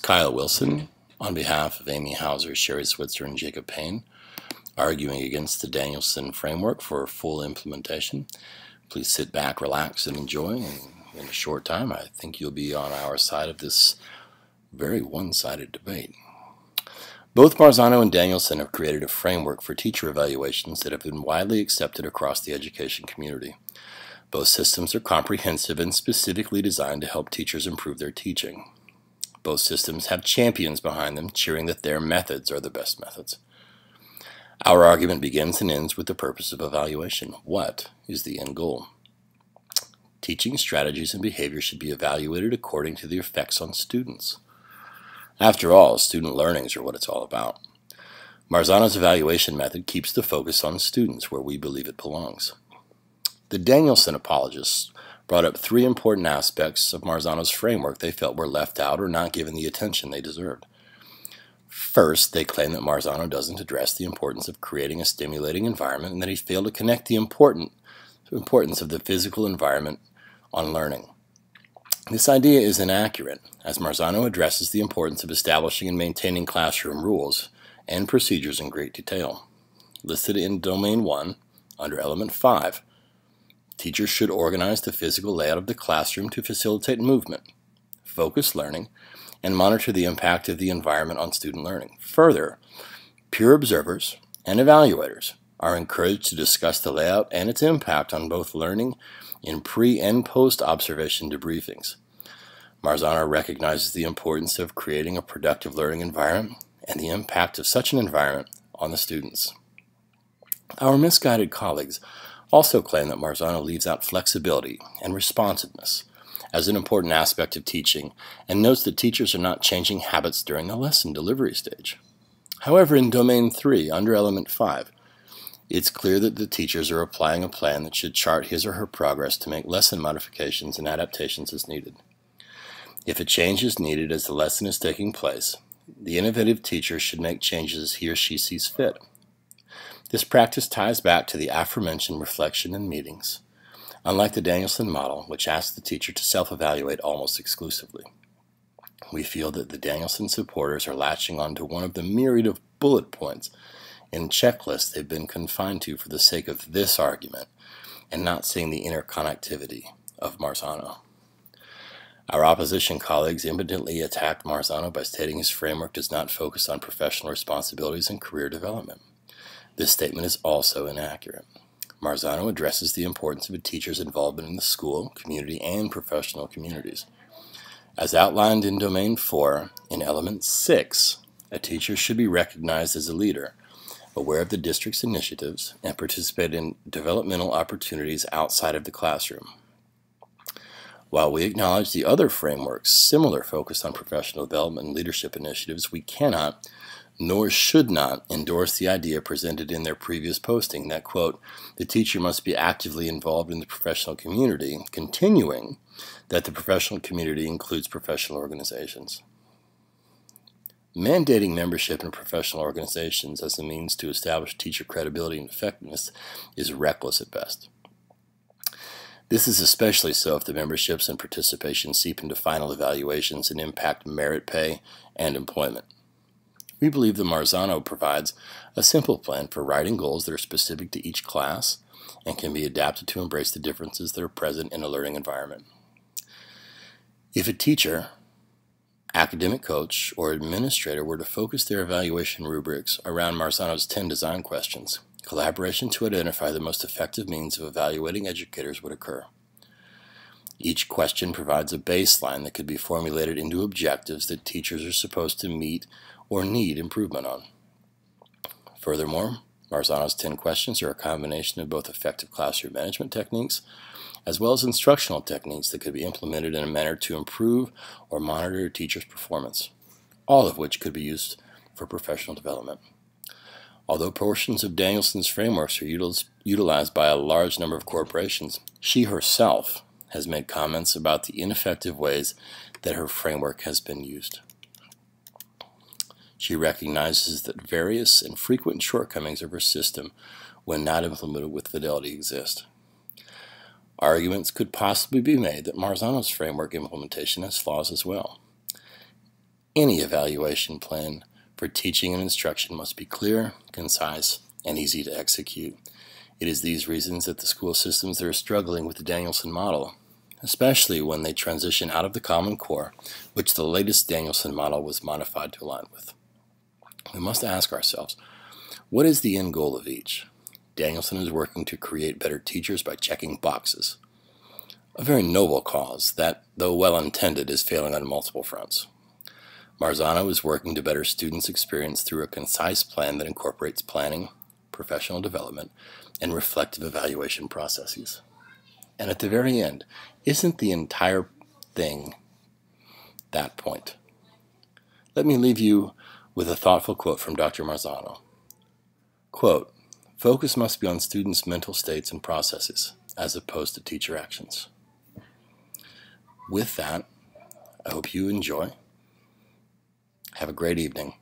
Kyle Wilson, on behalf of Amy Hauser, Sherry Switzer, and Jacob Payne, arguing against the Danielson framework for full implementation. Please sit back, relax, and enjoy. And in a short time, I think you'll be on our side of this very one-sided debate. Both Marzano and Danielson have created a framework for teacher evaluations that have been widely accepted across the education community. Both systems are comprehensive and specifically designed to help teachers improve their teaching. Both systems have champions behind them, cheering that their methods are the best methods. Our argument begins and ends with the purpose of evaluation. What is the end goal? Teaching strategies and behavior should be evaluated according to the effects on students. After all, student learnings are what it's all about. Marzano's evaluation method keeps the focus on students where we believe it belongs. The Danielson apologists brought up three important aspects of Marzano's framework they felt were left out or not given the attention they deserved. First, they claim that Marzano doesn't address the importance of creating a stimulating environment and that he failed to connect the importance of the physical environment on learning. This idea is inaccurate, as Marzano addresses the importance of establishing and maintaining classroom rules and procedures in great detail. Listed in Domain 1, under Element 5, teachers should organize the physical layout of the classroom to facilitate movement, focus learning, and monitor the impact of the environment on student learning. Further, peer observers and evaluators are encouraged to discuss the layout and its impact on both learning in pre- and post-observation debriefings. Marzano recognizes the importance of creating a productive learning environment and the impact of such an environment on the students. Our misguided colleagues also claim that Marzano leaves out flexibility and responsiveness as an important aspect of teaching and notes that teachers are not changing habits during the lesson delivery stage. However, in Domain 3, under Element 5, it's clear that the teachers are applying a plan that should chart his or her progress to make lesson modifications and adaptations as needed. If a change is needed as the lesson is taking place, the innovative teacher should make changes as he or she sees fit. This practice ties back to the aforementioned reflection in meetings, unlike the Danielson model, which asks the teacher to self-evaluate almost exclusively. We feel that the Danielson supporters are latching onto one of the myriad of bullet points and checklists they've been confined to for the sake of this argument, and not seeing the interconnectivity of Marzano. Our opposition colleagues impotently attacked Marzano by stating his framework does not focus on professional responsibilities and career development. This statement is also inaccurate. Marzano addresses the importance of a teacher's involvement in the school, community, and professional communities. As outlined in Domain 4, in Element 6, a teacher should be recognized as a leader, aware of the district's initiatives, and participate in developmental opportunities outside of the classroom. While we acknowledge the other frameworks similar focus on professional development and leadership initiatives, we cannot nor should not endorse the idea presented in their previous posting that, quote, the teacher must be actively involved in the professional community, continuing that the professional community includes professional organizations. Mandating membership in professional organizations as a means to establish teacher credibility and effectiveness is reckless at best. This is especially so if the memberships and participation seep into final evaluations and impact merit pay and employment. We believe that Marzano provides a simple plan for writing goals that are specific to each class and can be adapted to embrace the differences that are present in a learning environment. If a teacher, academic coach, or administrator were to focus their evaluation rubrics around Marzano's 10 design questions, collaboration to identify the most effective means of evaluating educators would occur. Each question provides a baseline that could be formulated into objectives that teachers are supposed to meet or need improvement on. Furthermore, Marzano's 10 questions are a combination of both effective classroom management techniques as well as instructional techniques that could be implemented in a manner to improve or monitor a teacher's performance, all of which could be used for professional development. Although portions of Danielson's frameworks are utilized by a large number of corporations, she herself has made comments about the ineffective ways that her framework has been used. She recognizes that various and frequent shortcomings of her system, when not implemented with fidelity, exist. Arguments could possibly be made that Marzano's framework implementation has flaws as well. Any evaluation plan for teaching and instruction must be clear, concise, and easy to execute. It is these reasons that the school systems that are struggling with the Danielson model, especially when they transition out of the Common Core, which the latest Danielson model was modified to align with. We must ask ourselves, what is the end goal of each? Danielson is working to create better teachers by checking boxes. A very noble cause that, though well-intended, is failing on multiple fronts. Marzano is working to better students' experience through a concise plan that incorporates planning, professional development, and reflective evaluation processes. And at the very end, isn't the entire thing that point? Let me leave you with a thoughtful quote from Dr. Marzano. Quote, "Focus must be on students' mental states and processes, as opposed to teacher actions." With that, I hope you enjoy. Have a great evening.